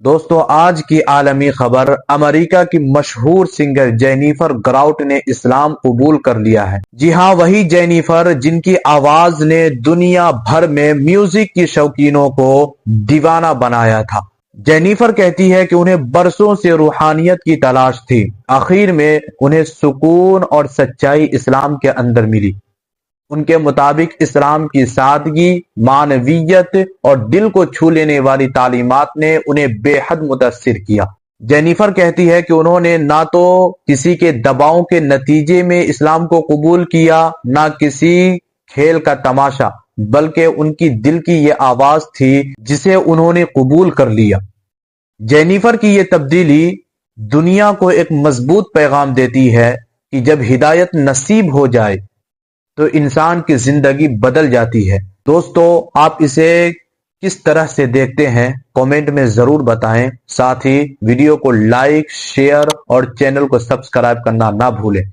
दोस्तों, आज की आलमी खबर, अमेरिका की मशहूर सिंगर जेनिफर ग्राउट ने इस्लाम कबूल कर लिया है। जी हाँ, वही जेनिफर जिनकी आवाज ने दुनिया भर में म्यूजिक की शौकीनों को दीवाना बनाया था। जेनिफर कहती है कि उन्हें बरसों से रूहानियत की तलाश थी। आखिर में उन्हें सुकून और सच्चाई इस्लाम के अंदर मिली। उनके मुताबिक इस्लाम की सादगी, मानवीयत और दिल को छू लेने वाली तालीमात ने उन्हें बेहद मुतासिर किया। जेनिफर कहती है कि उन्होंने ना तो किसी के दबाव के नतीजे में इस्लाम को कबूल किया, ना किसी खेल का तमाशा, बल्कि उनकी दिल की ये आवाज थी जिसे उन्होंने कबूल कर लिया। जेनिफर की ये तब्दीली दुनिया को एक मजबूत पैगाम देती है कि जब हिदायत नसीब हो जाए तो इंसान की जिंदगी बदल जाती है। दोस्तों, आप इसे किस तरह से देखते हैं, कमेंट में जरूर बताएं। साथ ही वीडियो को लाइक, शेयर और चैनल को सब्सक्राइब करना ना भूलें।